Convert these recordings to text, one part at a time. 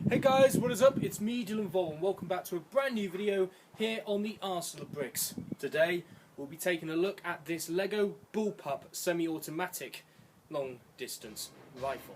Hey guys, what is up? It's me, Vole, and welcome back to a brand new video here on the Arsenal of Bricks. Today we'll be taking a look at this LEGO Bullpup semi-automatic long distance rifle.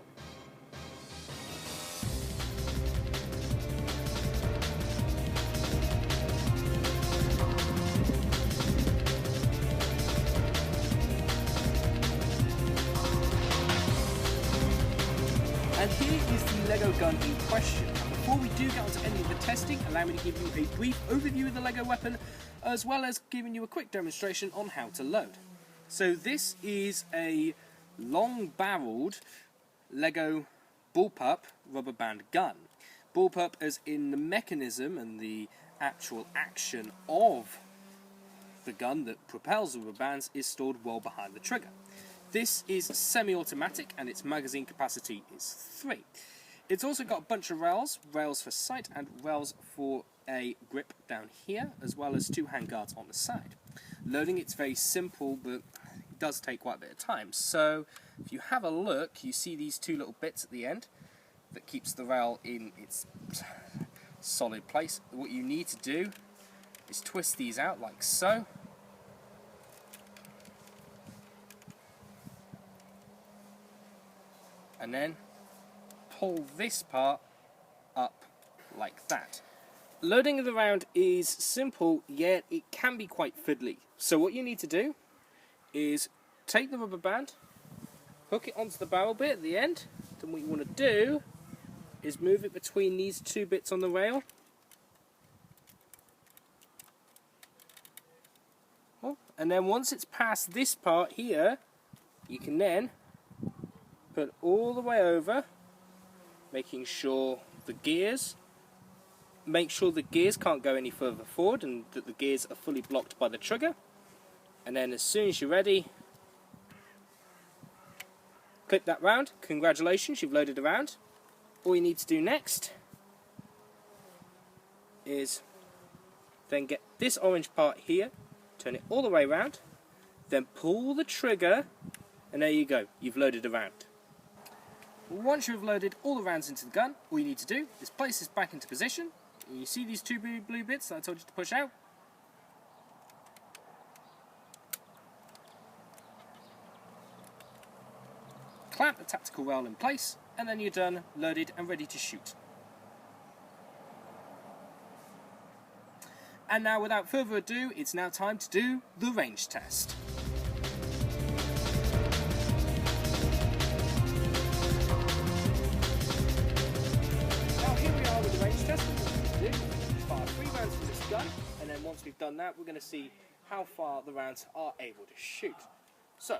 And here is the LEGO gun in question. And before we do get onto any of the testing, allow me to give you a brief overview of the LEGO weapon, as well as giving you a quick demonstration on how to load. So this is a long-barreled LEGO Bullpup rubber band gun. Bullpup as in the mechanism and the actual action of the gun that propels the rubber bands is stored well behind the trigger. This is semi-automatic and its magazine capacity is 3. It's also got a bunch of rails for sight and rails for a grip down here, as well as 2 handguards on the side. Loading it's very simple, but it does take quite a bit of time. So if you have a look, you see these 2 little bits at the end that keeps the rail in its solid place. What you need to do is twist these out like so. And then pull this part up like that. Loading of the round is simple, yet it can be quite fiddly. So what you need to do is take the rubber band, hook it onto the barrel bit at the end. Then what you want to do is move it between these 2 bits on the rail. And then once it's past this part here, you can then put all the way over, making sure the gears can't go any further forward and that the gears are fully blocked by the trigger. And then as soon as you're ready, clip that round. Congratulations, you've loaded a round. All you need to do next is then get this orange part here, turn it all the way around, then pull the trigger, and there you go, you've loaded a round. Once you've loaded all the rounds into the gun, all you need to do is place this back into position. You see these 2 blue bits that I told you to push out? Clamp the tactical rail in place, and then you're done, loaded and ready to shoot. And now without further ado, it's now time to do the range test. Fire 3 rounds from this gun, and then once we've done that, we're going to see how far the rounds are able to shoot. So,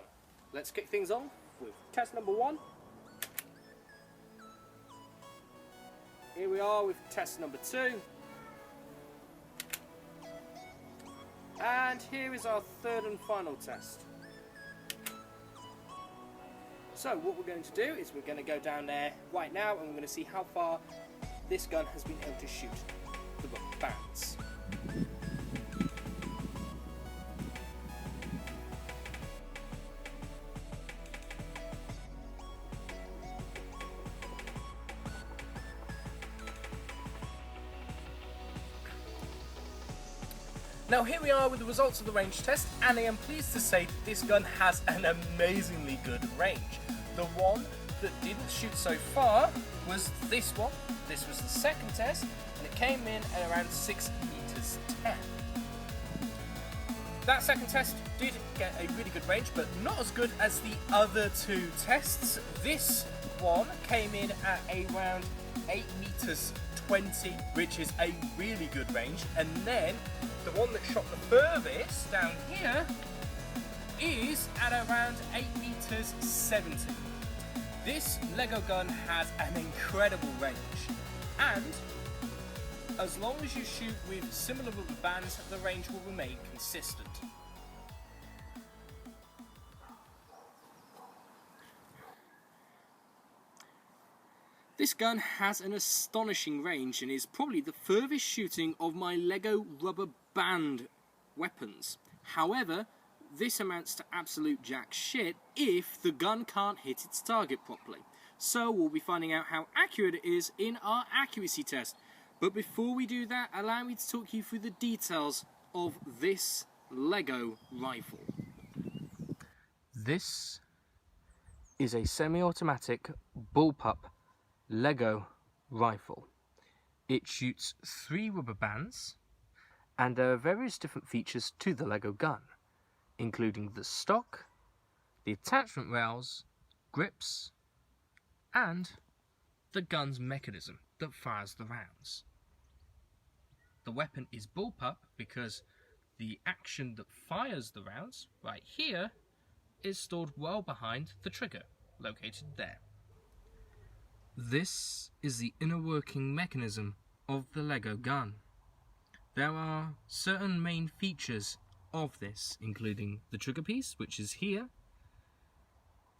let's kick things on with test number 1. Here we are with test number 2. And here is our 3rd and final test. So, what we're going to do is we're going to go down there right now, and we're going to see how far this gun has been able to shoot the rubber bands. Now here we are with the results of the range test, and I am pleased to say that this gun has an amazingly good range. The one that didn't shoot so far was this one. This was the 2nd test, and it came in at around 6 meters 10. That 2nd test did get a really good range, but not as good as the other 2 tests. This one came in at around 8 meters 20, which is a really good range, and then the one that shot the furthest down here is at around 8 meters 70. This LEGO gun has an incredible range, and as long as you shoot with similar rubber bands, the range will remain consistent. This gun has an astonishing range and is probably the furthest shooting of my LEGO rubber band weapons. However, this amounts to absolute jack shit if the gun can't hit its target properly. So we'll be finding out how accurate it is in our accuracy test. But before we do that, allow me to talk you through the details of this LEGO rifle. This is a semi-automatic Bullpup LEGO rifle. It shoots 3 rubber bands, and there are various different features to the LEGO gun, including the stock, the attachment rails, grips, and the gun's mechanism that fires the rounds. The weapon is Bullpup because the action that fires the rounds, right here, is stored well behind the trigger, located there. This is the inner working mechanism of the LEGO gun. There are certain main features of this, including the trigger piece, which is here,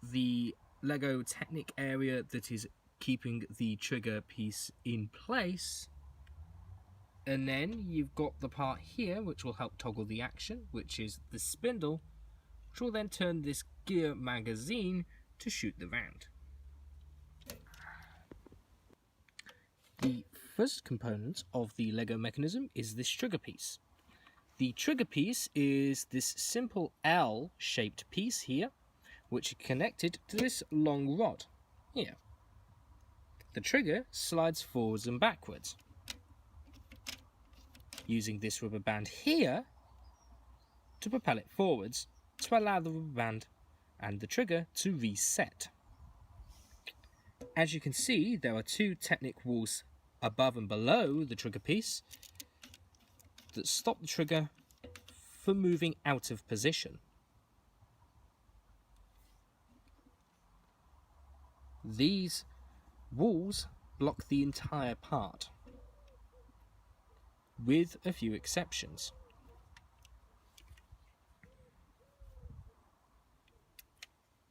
the LEGO Technic area that is keeping the trigger piece in place, and then you've got the part here which will help toggle the action, which is the spindle, which will then turn this gear magazine to shoot the round. The first component of the LEGO mechanism is this trigger piece. The trigger piece is this simple L-shaped piece here, which is connected to this long rod here. The trigger slides forwards and backwards, using this rubber band here to propel it forwards to allow the rubber band and the trigger to reset. As you can see, there are 2 Technic walls above and below the trigger piece that stop the trigger from moving out of position. These walls block the entire part, with a few exceptions.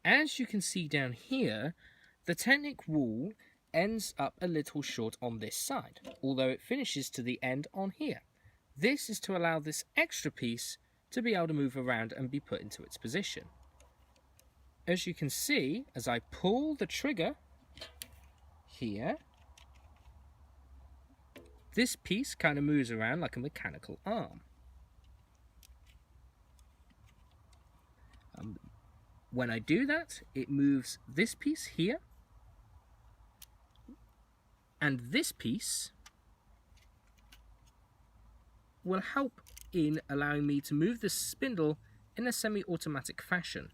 As you can see down here, the Technic wall ends up a little short on this side, although it finishes to the end on here. This is to allow this extra piece to be able to move around and be put into its position. As you can see, as I pull the trigger here, this piece kind of moves around like a mechanical arm. When I do that, it moves this piece here, and this piece will help in allowing me to move the spindle in a semi-automatic fashion.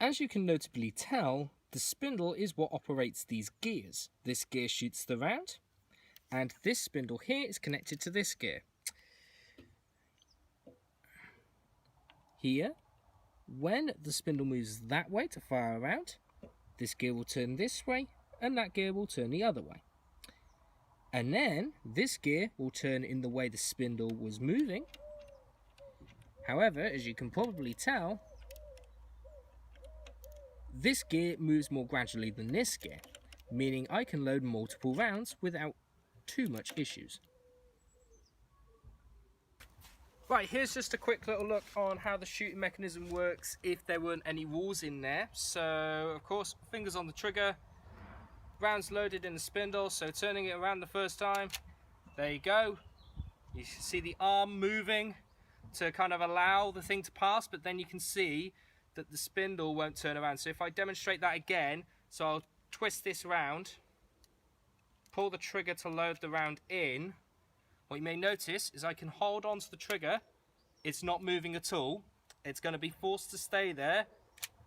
As you can notably tell, the spindle is what operates these gears. This gear shoots the round, and this spindle here is connected to this gear. Here, when the spindle moves that way to fire around, this gear will turn this way, and that gear will turn the other way. And then this gear will turn in the way the spindle was moving. However, as you can probably tell, this gear moves more gradually than this gear, meaning I can load multiple rounds without too much issues. Right, here's just a quick little look on how the shooting mechanism works if there weren't any walls in there. So, of course, fingers on the trigger, rounds loaded in the spindle, so turning it around the first time, there you go. You see the arm moving to kind of allow the thing to pass, but then you can see that the spindle won't turn around. So if I demonstrate that again, so I'll twist this round, pull the trigger to load the round in. What you may notice is I can hold on to the trigger, it's not moving at all. It's going to be forced to stay there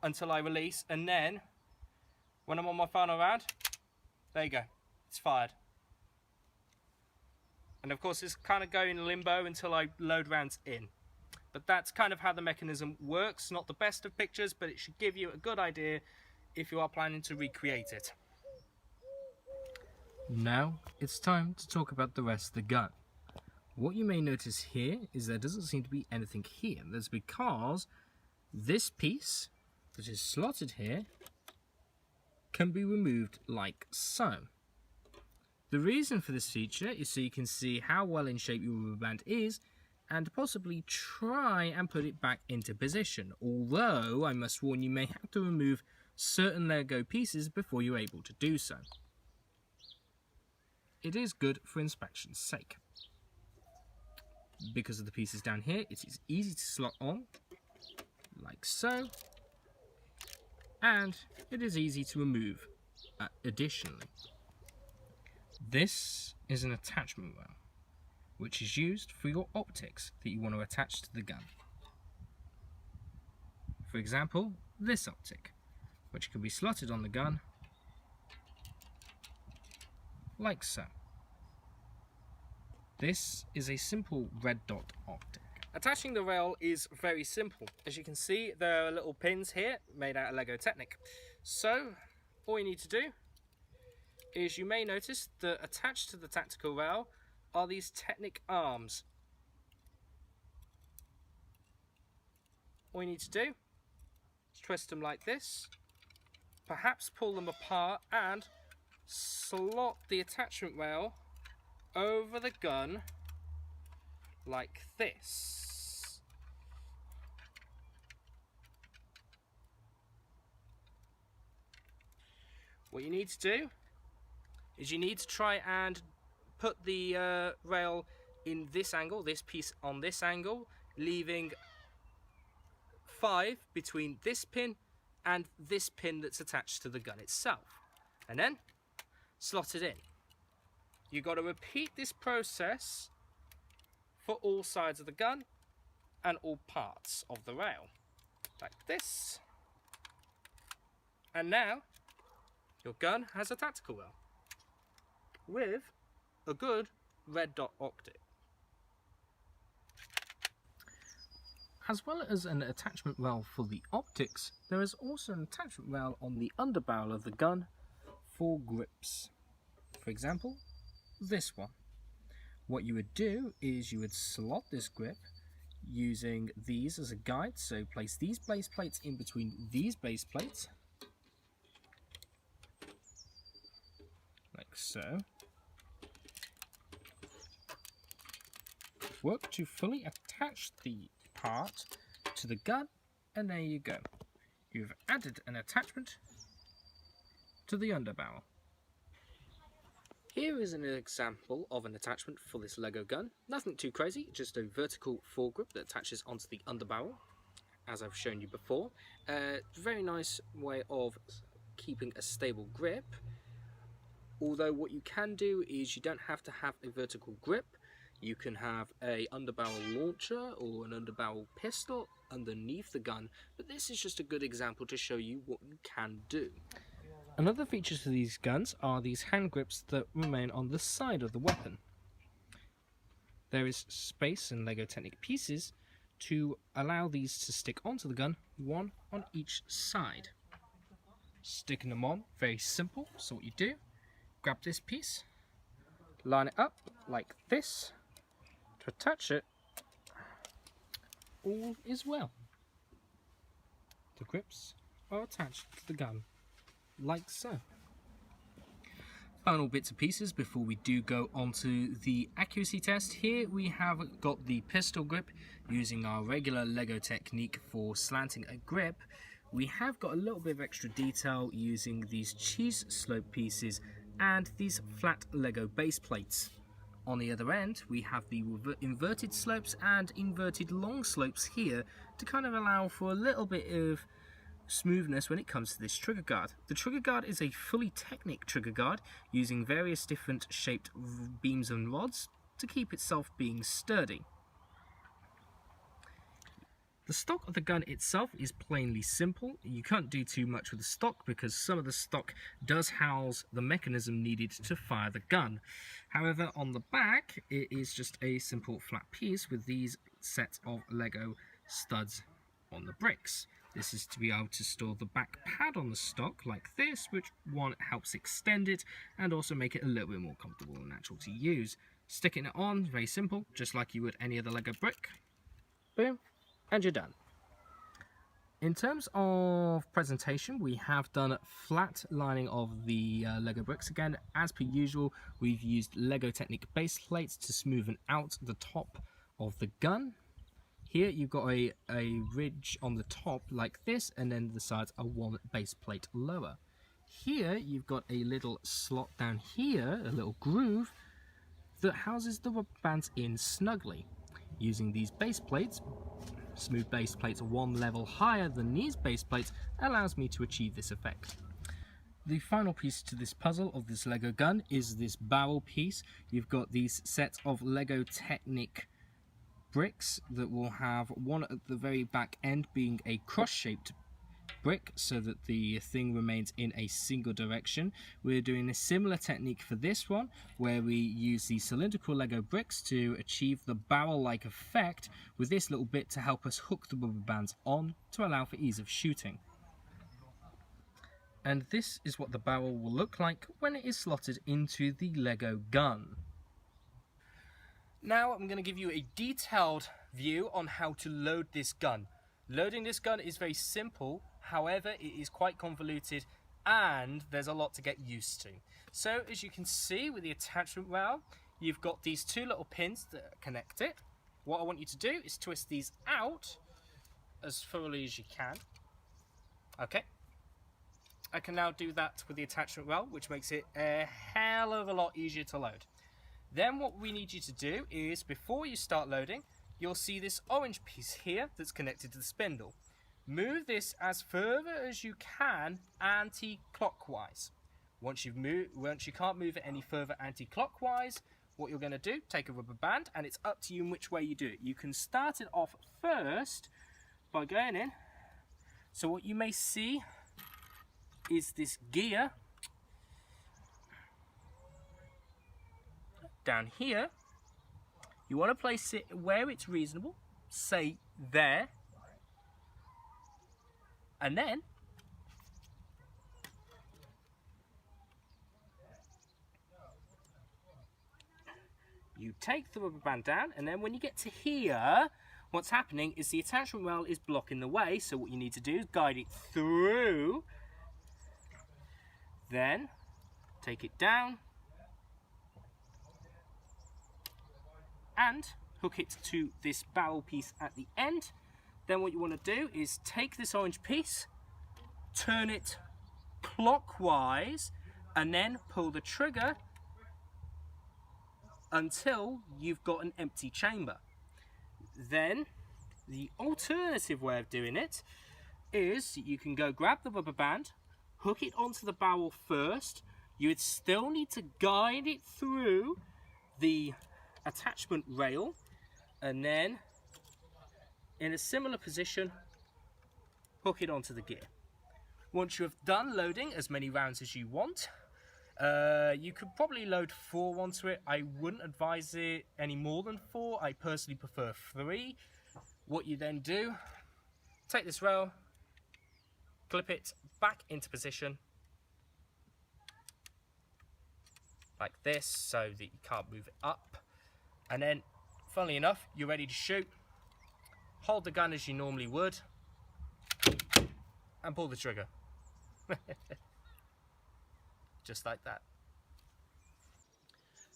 until I release, and then when I'm on my final round, there you go, it's fired. And of course it's kind of going limbo until I load rounds in. But that's kind of how the mechanism works. Not the best of pictures, but it should give you a good idea if you are planning to recreate it. Now it's time to talk about the rest of the gun. What you may notice here is there doesn't seem to be anything here. That's because this piece that is slotted here can be removed like so. The reason for this feature is so you can see how well in shape your rubber band is and possibly try and put it back into position. Although, I must warn you, may have to remove certain LEGO pieces before you're able to do so. It is good for inspection's sake. Because of the pieces down here, it is easy to slot on, like so, and it is easy to remove additionally. This is an attachment rail, which is used for your optics that you want to attach to the gun. For example, this optic, which can be slotted on the gun, like so. This is a simple red dot optic. Attaching the rail is very simple. As you can see, there are little pins here made out of LEGO Technic. So, all you need to do is, you may notice that attached to the tactical rail are these Technic arms. All you need to do is twist them like this, perhaps pull them apart and slot the attachment rail over the gun like this. What you need to do is you need to try and put the rail in this angle, this piece on this angle, leaving 5 between this pin and this pin that's attached to the gun itself, and then slot it in. You've got to repeat this process for all sides of the gun and all parts of the rail, like this. And now your gun has a tactical rail with a good red dot optic. As well as an attachment rail for the optics, there is also an attachment rail on the underbarrel of the gun for grips. For example, this one. What you would do is you would slot this grip using these as a guide, so place these base plates in between these base plates, like so. Work to fully attach the part to the gun, and there you go. You've added an attachment to the underbarrel. Here is an example of an attachment for this LEGO gun. Nothing too crazy, just a vertical foregrip that attaches onto the underbarrel, as I've shown you before. Very nice way of keeping a stable grip. Although what you can do is you don't have to have a vertical grip. You can have a underbarrel launcher or an underbarrel pistol underneath the gun, but this is just a good example to show you what you can do. Another feature to these guns are these hand grips that remain on the side of the weapon. There is space in LEGO Technic pieces to allow these to stick onto the gun, one on each side. Sticking them on, very simple. So what you do, grab this piece, line it up like this to attach it. All is well. The grips are attached to the gun, like so. Final bits and pieces before we do go on to the accuracy test. Here we have got the pistol grip using our regular LEGO technique for slanting a grip. We have got a little bit of extra detail using these cheese slope pieces and these flat LEGO base plates. On the other end we have the inverted slopes and inverted long slopes here to kind of allow for a little bit of smoothness when it comes to this trigger guard. The trigger guard is a fully Technic trigger guard using various different shaped beams and rods to keep itself being sturdy. The stock of the gun itself is plainly simple. You can't do too much with the stock because some of the stock does house the mechanism needed to fire the gun. However, on the back it is just a simple flat piece with these sets of LEGO studs on the bricks. This is to be able to store the back pad on the stock like this, which one helps extend it and also make it a little bit more comfortable and natural to use. Sticking it on, very simple, just like you would any other LEGO brick. Boom, and you're done. In terms of presentation, we have done flat lining of the LEGO bricks. Again, as per usual, we've used LEGO Technic base plates to smoothen out the top of the gun. Here you've got a ridge on the top like this, and then the sides are one base plate lower. Here you've got a little slot down here, a little groove, that houses the rubber bands in snugly. Using these base plates, smooth base plates one level higher than these base plates, allows me to achieve this effect. The final piece to this puzzle of this LEGO gun is this barrel piece. You've got these sets of LEGO Technic bricks that will have one at the very back end being a cross-shaped brick so that the thing remains in a single direction. We're doing a similar technique for this one, where we use the cylindrical LEGO bricks to achieve the barrel-like effect with this little bit to help us hook the rubber bands on to allow for ease of shooting. And this is what the barrel will look like when it is slotted into the LEGO gun. Now I'm going to give you a detailed view on how to load this gun. Loading this gun is very simple, however it is quite convoluted and there's a lot to get used to. So as you can see with the attachment rail, you've got these two little pins that connect it. What I want you to do is twist these out as thoroughly as you can. Okay. I can now do that with the attachment rail, which makes it a hell of a lot easier to load. Then what we need you to do is, before you start loading, you'll see this orange piece here that's connected to the spindle. Move this as further as you can anti-clockwise. Once you can't move it any further anti-clockwise, what you're going to do, take a rubber band, and it's up to you in which way you do it. You can start it off first by going in. So what you may see is this gear down here. You want to place it where it's reasonable, say there, and then you take the rubber band down, and then when you get to here, what's happening is the attachment rail is blocking the way, so what you need to do is guide it through, then take it down and hook it to this barrel piece at the end. Then what you want to do is take this orange piece, turn it clockwise, and then pull the trigger until you've got an empty chamber. Then the alternative way of doing it is you can go grab the rubber band, hook it onto the barrel first. You would still need to guide it through the attachment rail, and then in a similar position hook it onto the gear. Once you have done loading as many rounds as you want, you could probably load 4 onto it. I wouldn't advise it any more than 4. I personally prefer 3. What you then do, take this rail, clip it back into position like this so that you can't move it up, and then funnily enough you're ready to shoot. Hold the gun as you normally would and pull the trigger. Just like that.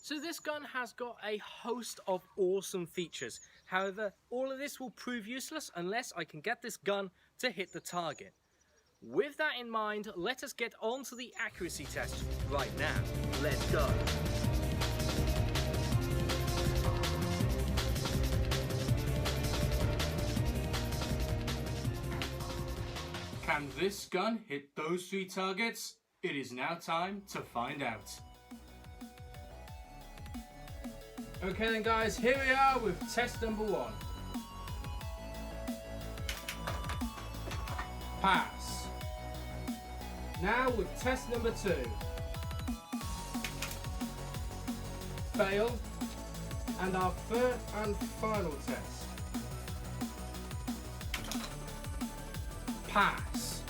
So this gun has got a host of awesome features. However, all of this will prove useless unless I can get this gun to hit the target. With that in mind, let us get on to the accuracy test right now. Let's go. Can this gun hit those 3 targets? It is now time to find out. Okay then guys, here we are with test number 1. Pass. Now with test number 2. Fail. And our third and final test. Pass.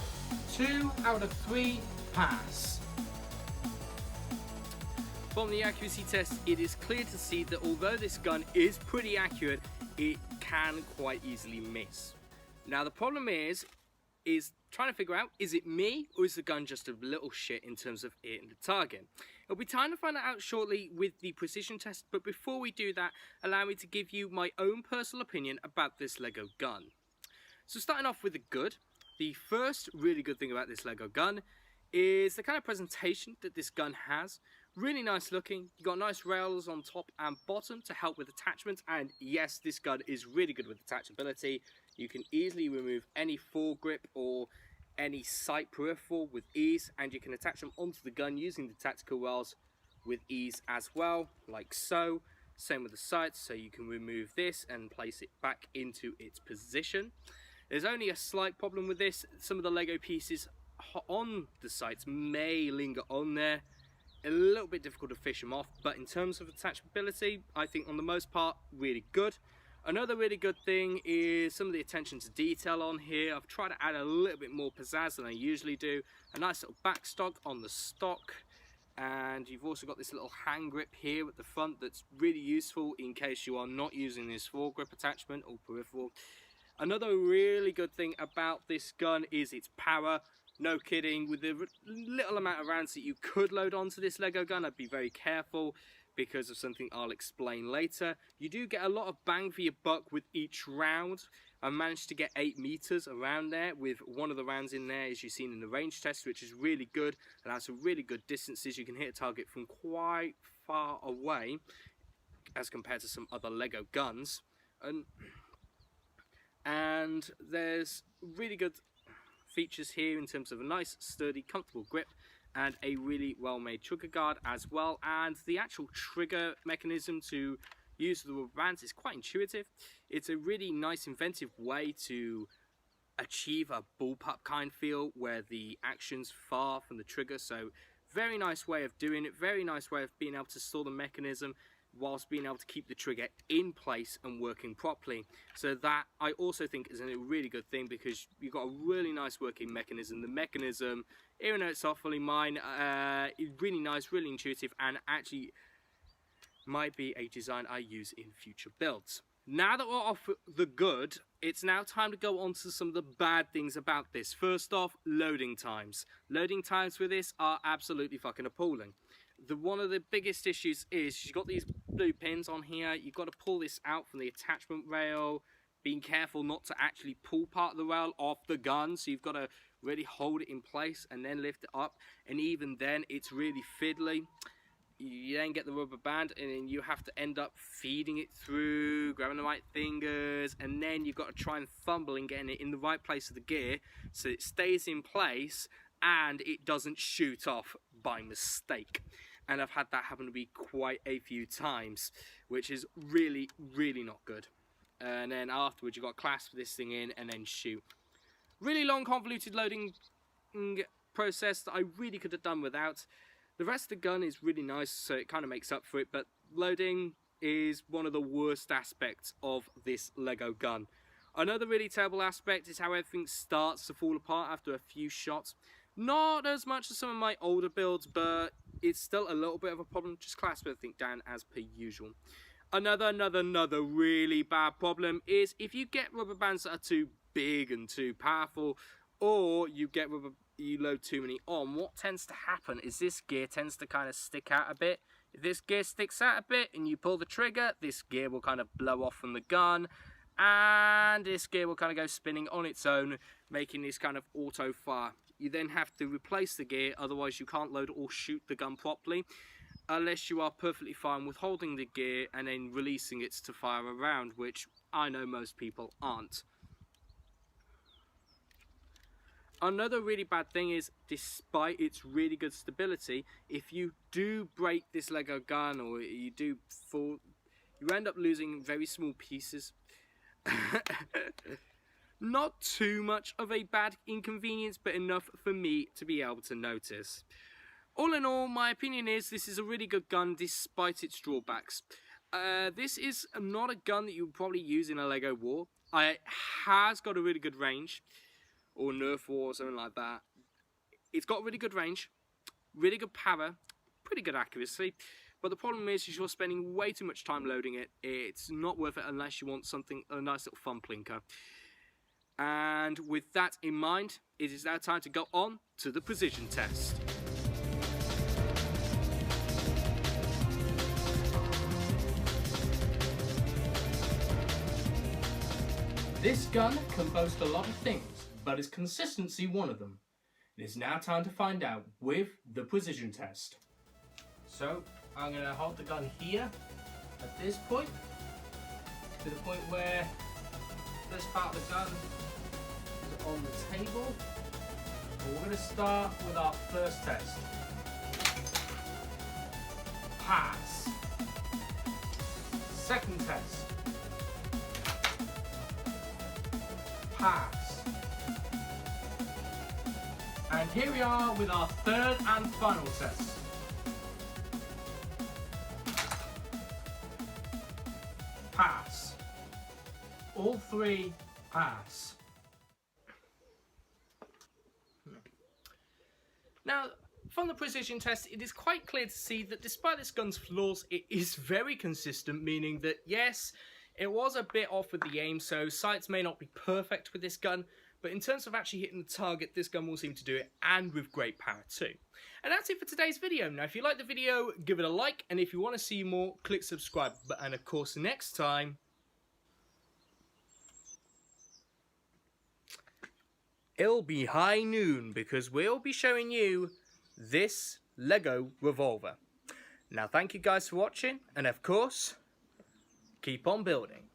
2 out of 3 pass. From the accuracy test, it is clear to see that although this gun is pretty accurate, it can quite easily miss. Now the problem is trying to figure out, is it me or is the gun just a little shit in terms of hitting the target? It'll be time to find that out shortly with the precision test, but before we do that, allow me to give you my own personal opinion about this LEGO gun. So starting off with the good, the first really good thing about this LEGO gun is the kind of presentation that this gun has. Really nice looking. You got nice rails on top and bottom to help with attachments, and yes, this gun is really good with attachability. You can easily remove any foregrip or any sight peripheral with ease, and you can attach them onto the gun using the tactical rails with ease as well, like so. Same with the sights, so you can remove this and place it back into its position. There's only a slight problem with this. Some of the LEGO pieces on the sights may linger on there. A little bit difficult to fish them off, but in terms of attachability, I think on the most part, really good. Another really good thing is some of the attention to detail on here. I've tried to add a little bit more pizzazz than I usually do. A nice little backstock on the stock, and you've also got this little hand grip here at the front that's really useful in case you are not using this foregrip attachment or peripheral. Another really good thing about this gun is its power. No kidding, with the little amount of rounds that you could load onto this LEGO gun, I'd be very careful because of something I'll explain later. You do get a lot of bang for your buck with each round. I managed to get 8 meters around there with one of the rounds in there, as you've seen in the range test, which is really good. And that's some really good distances. You can hit a target from quite far away as compared to some other LEGO guns. And there's really good features here in terms of a nice, sturdy, comfortable grip and a really well-made trigger guard as well. And the actual trigger mechanism to use the rubber bands is quite intuitive. It's a really nice, inventive way to achieve a bullpup kind feel where the action's far from the trigger. So very nice way of doing it, very nice way of being able to store the mechanism whilst being able to keep the trigger in place and working properly. So that I also think is a really good thing because you've got a really nice working mechanism. The mechanism, even though it's not fully mine, is really nice, really intuitive, and actually might be a design I use in future builds. Now that we're off the good, it's now time to go on to some of the bad things about this. First off, loading times. Loading times with this are absolutely fucking appalling. One of the biggest issues is you've got these blue pins on here. You've got to pull this out from the attachment rail, being careful not to actually pull part of the rail off the gun. So you've got to really hold it in place and then lift it up. And even then, it's really fiddly. You then get the rubber band and then you have to end up feeding it through, grabbing the right fingers, and then you've got to try and fumble and getting it in the right place of the gear so it stays in place and it doesn't shoot off by mistake. And I've had that happen to me quite a few times, which is really, really not good. And then afterwards you've got to clasp this thing in and then shoot. Really long, convoluted loading process that I really could have done without. The rest of the gun is really nice, so it kind of makes up for it, but loading is one of the worst aspects of this LEGO gun. Another really terrible aspect is how everything starts to fall apart after a few shots. Not as much as some of my older builds, but it's still a little bit of a problem. Just clasp everything down as per usual. Another really bad problem is if you get rubber bands that are too big and too powerful, or you load too many on, what tends to happen is this gear tends to kind of stick out a bit. If this gear sticks out a bit and you pull the trigger, this gear will kind of blow off from the gun, and this gear will kind of go spinning on its own, making this kind of auto fire. You then have to replace the gear, otherwise you can't load or shoot the gun properly, unless you are perfectly fine with holding the gear and then releasing it to fire a round, which I know most people aren't. Another really bad thing is, despite its really good stability, if you do break this LEGO gun or you do fall, you end up losing very small pieces. Not too much of a bad inconvenience, but enough for me to be able to notice. All in all, my opinion is this is a really good gun despite its drawbacks. This is not a gun that you would probably use in a LEGO war. It has got a really good range, or Nerf war or something like that. It's got really good range, really good power, pretty good accuracy, but the problem is you're spending way too much time loading it. It's not worth it unless you want something, a nice little fun plinker. And with that in mind, it is now time to go on to the precision test. This gun can boast a lot of things, but is consistency one of them? It is now time to find out with the precision test. So I'm going to hold the gun here at this point, to the point where this part of the gun is on the table. And we're going to start with our first test. Pass. Second test. Pass. And here we are with our third and final test. Pass. All three pass. Now, from the precision test, it is quite clear to see that despite this gun's flaws, it is very consistent, meaning that yes, it was a bit off with the aim, so sights may not be perfect with this gun, but in terms of actually hitting the target, this gun will seem to do it, and with great power too. And that's it for today's video. Now, if you like the video, give it a like, and if you want to see more, click subscribe. And of course, next time, it'll be high noon, because we'll be showing you this LEGO Revolver. Now, thank you guys for watching, and of course, keep on building.